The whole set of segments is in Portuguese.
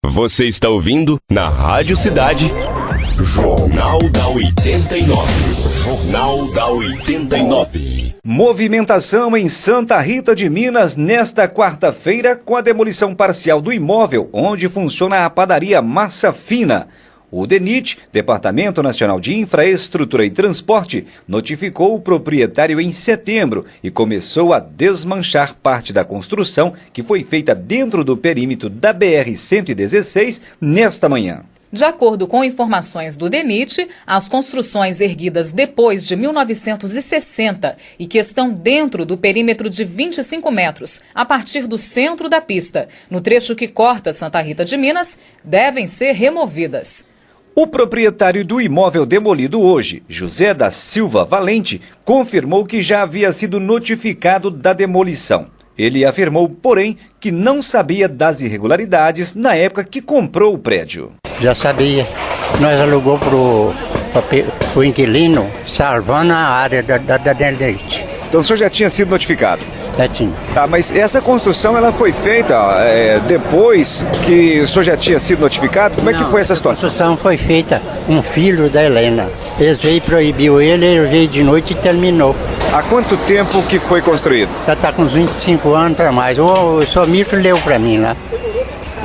Você está ouvindo na Rádio Cidade Jornal da 89. Jornal da 89. Movimentação em Santa Rita de Minas nesta quarta-feira com a demolição parcial do imóvel onde funciona a padaria Massa Fina. O DENIT, Departamento Nacional de Infraestrutura e Transporte, notificou o proprietário em setembro e começou a desmanchar parte da construção que foi feita dentro do perímetro da BR-116 nesta manhã. De acordo com informações do DENIT, as construções erguidas depois de 1960 e que estão dentro do perímetro de 25 metros, a partir do centro da pista, no trecho que corta Santa Rita de Minas, devem ser removidas. O proprietário do imóvel demolido hoje, José da Silva Valente, confirmou que já havia sido notificado da demolição. Ele afirmou, porém, que não sabia das irregularidades na época que comprou o prédio. Já sabia. Nós alugou pro inquilino, salvando a área da DENIT. Então o senhor já tinha sido notificado? Já tinha. Tá, mas essa construção ela foi feita depois que o senhor já tinha sido notificado? Como é que foi essa situação? A construção foi feita um filho da Helena. Eles veio, proibiu ele veio de noite e terminou. Há quanto tempo que foi construído? Já está com uns 25 anos para mais. O senhor Milton leu para mim lá.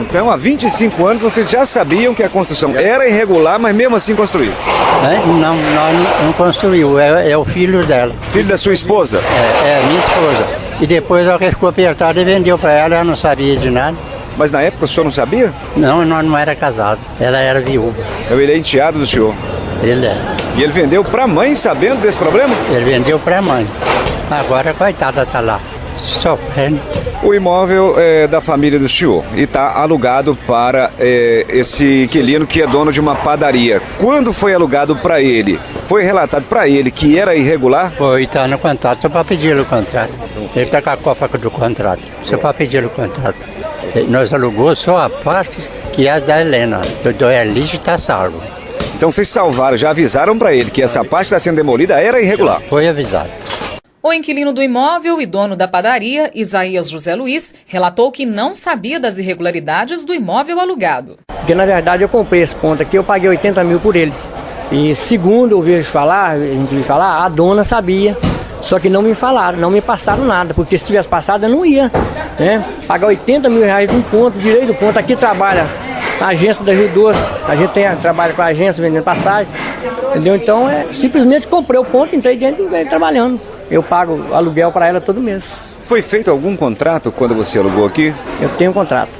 Então, há 25 anos vocês já sabiam que a construção era irregular, mas mesmo assim construíram? Não construiu, é o filho dela. Filho da sua esposa? É minha esposa. E depois ela ficou apertada e vendeu para ela, ela não sabia de nada. Mas na época o senhor não sabia? Não, nós não era casado, ela era viúva. Ele é enteado do senhor? Ele é. E ele vendeu para a mãe sabendo desse problema? Ele vendeu para a mãe. Agora a coitada está lá, sofrendo. O imóvel é da família do senhor e está alugado para esse inquilino que é dono de uma padaria. Quando foi alugado para ele, foi relatado para ele que era irregular? Foi, está no contrato, só para pedir o contrato. Ele está com a cópia do contrato, só para pedir o contrato. Nós alugou só a parte que é da Helena, do Elige está salvo. Então vocês salvaram, já avisaram para ele que essa parte está sendo demolida era irregular? Foi avisado. O inquilino do imóvel e dono da padaria, Isaías José Luiz, relatou que não sabia das irregularidades do imóvel alugado. Porque na verdade eu comprei esse ponto aqui, eu paguei 80 mil por ele. E segundo eu vejo falar, a dona sabia, só que não me falaram, não me passaram nada, porque se tivesse passado eu não ia, né? Pagar 80 mil reais de um ponto, direito do ponto, aqui trabalha a agência da Rio Doce, a gente trabalha com a agência vendendo passagem, entendeu? Então simplesmente comprei o ponto, entrei dentro e venho trabalhando. Eu pago aluguel para ela todo mês. Foi feito algum contrato quando você alugou aqui? Eu tenho um contrato.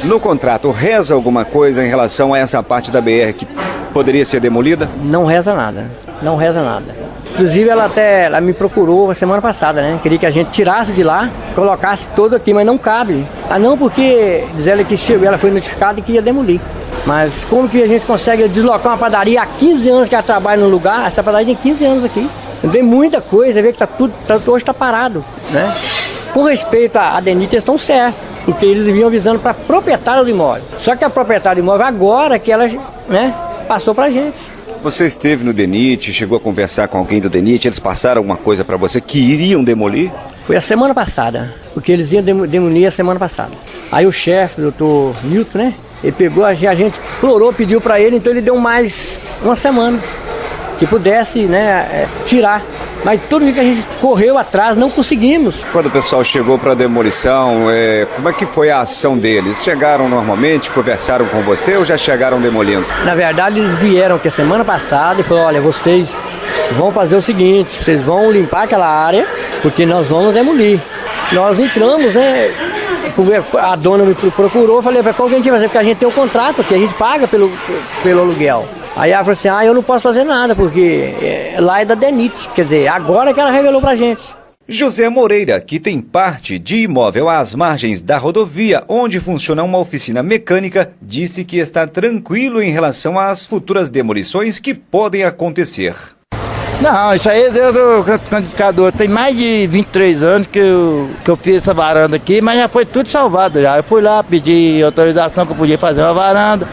No contrato, reza alguma coisa em relação a essa parte da BR que poderia ser demolida? Não reza nada, não reza nada. Inclusive ela me procurou a semana passada, né? Queria que a gente tirasse de lá, colocasse todo aqui, mas não cabe. Ah não, porque diz ela que chegou, ela foi notificada e que ia demolir. Mas como que a gente consegue deslocar uma padaria há 15 anos que ela trabalha no lugar? Essa padaria tem 15 anos aqui. Tem muita coisa, vê que hoje está parado, né? Com respeito à DENIT, eles estão certos, porque eles vinham avisando para a proprietária do imóvel. Só que a proprietária do imóvel, agora que ela, né, passou para a gente. Você esteve no DENIT, chegou a conversar com alguém do DENIT, eles passaram alguma coisa para você que iriam demolir? Foi a semana passada, porque eles iam demolir a semana passada. Aí o chefe, o doutor Milton, né, ele pegou, a gente implorou, pediu para ele, então ele deu mais uma semana. Que pudesse, né, tirar. Mas tudo que a gente correu atrás, não conseguimos. Quando o pessoal chegou para a demolição, como é que foi a ação deles? Chegaram normalmente, conversaram com você ou já chegaram demolindo? Na verdade, eles vieram aqui a semana passada e falaram, olha, vocês vão fazer o seguinte, vocês vão limpar aquela área, porque nós vamos demolir. Nós entramos, né, a dona me procurou, falei, qual que a gente vai fazer? Porque a gente tem um contrato aqui, a gente paga pelo aluguel. Aí ela falou assim, eu não posso fazer nada, porque lá é da DENIT, quer dizer, agora que ela revelou pra gente. José Moreira, que tem parte de imóvel às margens da rodovia, onde funciona uma oficina mecânica, disse que está tranquilo em relação às futuras demolições que podem acontecer. Não, isso aí Deus com discador. Tem mais de 23 anos que eu fiz essa varanda aqui, mas já foi tudo salvado já. Eu fui lá pedir autorização que eu podia fazer uma varanda,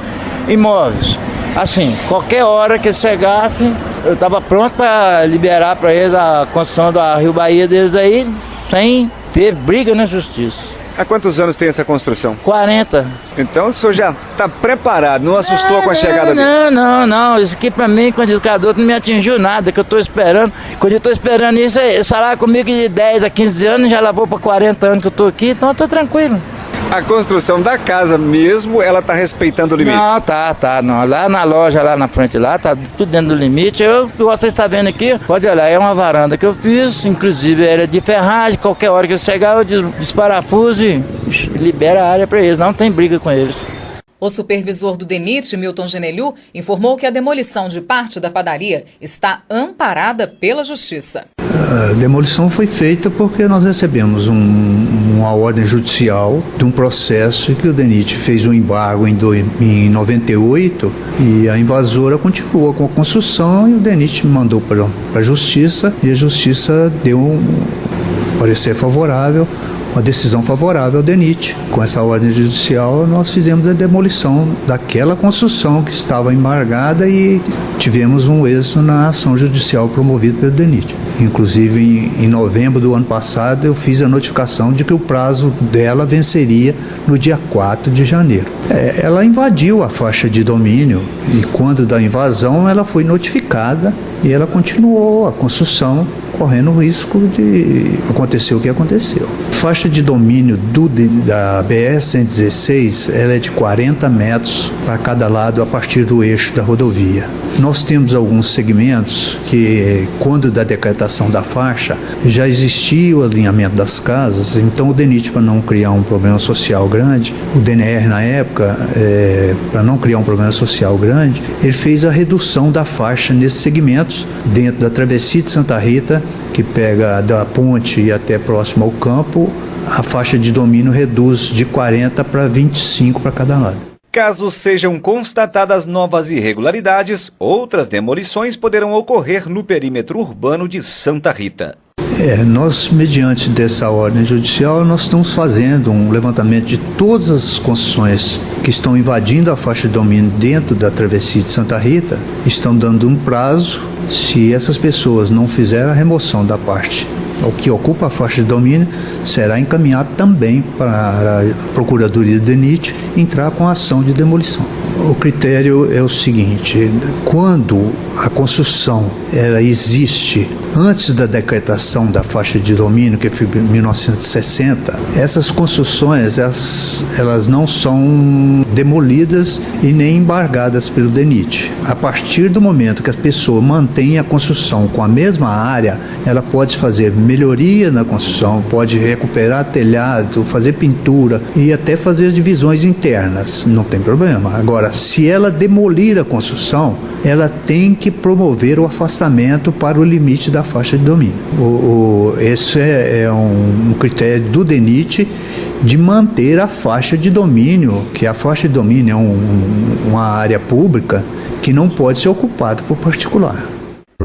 imóveis. Assim, qualquer hora que chegasse, eu estava pronto para liberar para eles a construção da Rio Bahia deles aí, sem ter briga na justiça. Há quantos anos tem essa construção? 40. Então o senhor já está preparado, não assustou com a chegada dele? Não. Isso aqui pra mim, quando o escador não me atingiu nada, que eu tô esperando. Quando eu tô esperando isso, eles falaram comigo que de 10 a 15 anos, já lavou pra 40 anos que eu tô aqui, então eu tô tranquilo. A construção da casa mesmo, ela está respeitando o limite? Não, tá. Não. Lá na loja, lá na frente, lá, tá tudo dentro do limite. Você está vendo aqui, pode olhar, é uma varanda que eu fiz, inclusive era de ferragem, qualquer hora que eu chegar, eu desparafuso e libera a área para eles, não tem briga com eles. O supervisor do DENIT, Milton Genelhu, informou que a demolição de parte da padaria está amparada pela Justiça. A demolição foi feita porque nós recebemos uma ordem judicial de um processo que o DENIT fez um embargo em 98 e a invasora continuou com a construção e o DENIT mandou para a Justiça e a Justiça deu um parecer favorável, uma decisão favorável ao DENIT. Com essa ordem judicial, nós fizemos a demolição daquela construção que estava embargada e tivemos um êxito na ação judicial promovida pelo DENIT. Inclusive, em novembro do ano passado, eu fiz a notificação de que o prazo dela venceria no dia 4 de janeiro. Ela invadiu a faixa de domínio e, quando da invasão, ela foi notificada e ela continuou a construção, correndo o risco de acontecer o que aconteceu. A faixa de domínio da BR-116 ela é de 40 metros para cada lado a partir do eixo da rodovia. Nós temos alguns segmentos que, quando da decretação da faixa, já existia o alinhamento das casas, então o DENIT, para não criar um problema social grande, o DNR na época, para não criar um problema social grande, ele fez a redução da faixa nesses segmentos, dentro da travessia de Santa Rita, que pega da ponte e até próximo ao campo, a faixa de domínio reduz de 40 para 25 para cada lado. Caso sejam constatadas novas irregularidades, outras demolições poderão ocorrer no perímetro urbano de Santa Rita. Nós, mediante dessa ordem judicial, nós estamos fazendo um levantamento de todas as construções que estão invadindo a faixa de domínio dentro da travessia de Santa Rita, estão dando um prazo. Se essas pessoas não fizerem a remoção da parte o que ocupa a faixa de domínio, será encaminhado também para a Procuradoria do DENIT entrar com a ação de demolição. O critério é o seguinte: quando a construção ela existe antes da decretação da faixa de domínio, que foi em 1960, essas construções elas não são demolidas e nem embargadas pelo DENIT. A partir do momento que a pessoa mantém a construção com a mesma área, ela pode fazer melhoria na construção, pode recuperar telhado, fazer pintura e até fazer as divisões internas, não tem problema. Agora, se ela demolir a construção, ela tem que promover o afastamento para o limite da faixa de domínio. Esse é um critério do DENIT de manter a faixa de domínio, que a faixa de domínio é uma área pública que não pode ser ocupada por particular.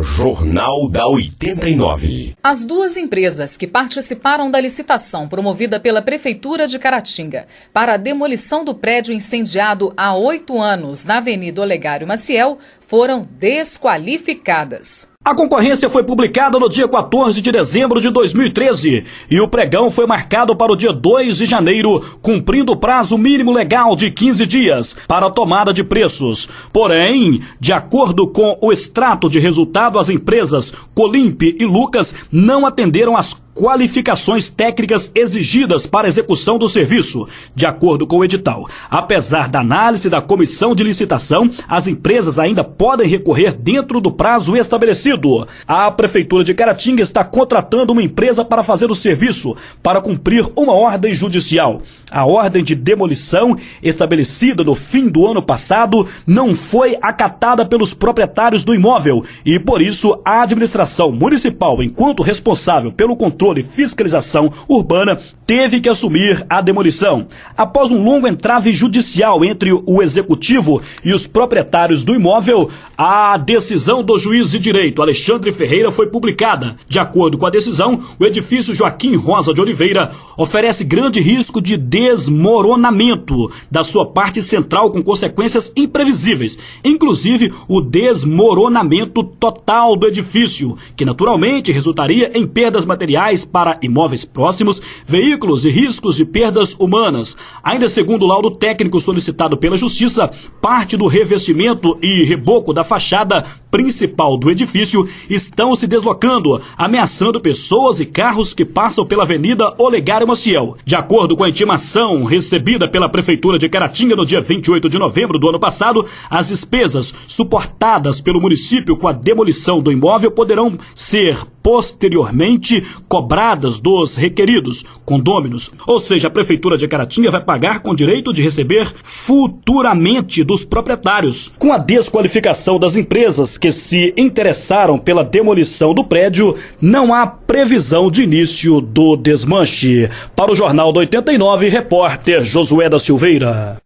Jornal da 89. As duas empresas que participaram da licitação promovida pela Prefeitura de Caratinga para a demolição do prédio incendiado há 8 anos na Avenida Olegário Maciel foram desqualificadas. A concorrência foi publicada no dia 14 de dezembro de 2013 e o pregão foi marcado para o dia 2 de janeiro, cumprindo o prazo mínimo legal de 15 dias para a tomada de preços. Porém, de acordo com o extrato de resultado, as empresas Colimp e Lucas não atenderam às qualificações técnicas exigidas para a execução do serviço, de acordo com o edital. Apesar da análise da comissão de licitação, as empresas ainda podem recorrer dentro do prazo estabelecido. A Prefeitura de Caratinga está contratando uma empresa para fazer o serviço, para cumprir uma ordem judicial. A ordem de demolição, estabelecida no fim do ano passado, não foi acatada pelos proprietários do imóvel e, por isso, a administração municipal, enquanto responsável pelo controle e fiscalização urbana, teve que assumir a demolição. Após um longo entrave judicial entre o executivo e os proprietários do imóvel, a decisão do juiz de direito Alexandre Ferreira foi publicada. De acordo com a decisão, o edifício Joaquim Rosa de Oliveira oferece grande risco de desmoronamento da sua parte central, com consequências imprevisíveis, inclusive o desmoronamento total do edifício, que naturalmente resultaria em perdas materiais materiais para imóveis próximos, veículos e riscos de perdas humanas. Ainda segundo o laudo técnico solicitado pela Justiça, parte do revestimento e reboco da fachada principal do edifício estão se deslocando, ameaçando pessoas e carros que passam pela Avenida Olegário Maciel. De acordo com a intimação recebida pela Prefeitura de Caratinga no dia 28 de novembro do ano passado, as despesas suportadas pelo município com a demolição do imóvel poderão ser posteriormente cobradas dos requeridos condôminos. Ou seja, a Prefeitura de Caratinga vai pagar com direito de receber futuramente dos proprietários. Com a desqualificação das empresas que se interessaram pela demolição do prédio, não há previsão de início do desmanche. Para o Jornal do 89, repórter Josué da Silveira.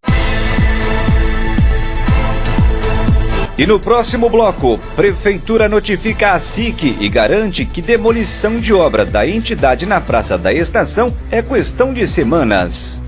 E no próximo bloco, Prefeitura notifica a SIC e garante que demolição de obra da entidade na Praça da Estação é questão de semanas.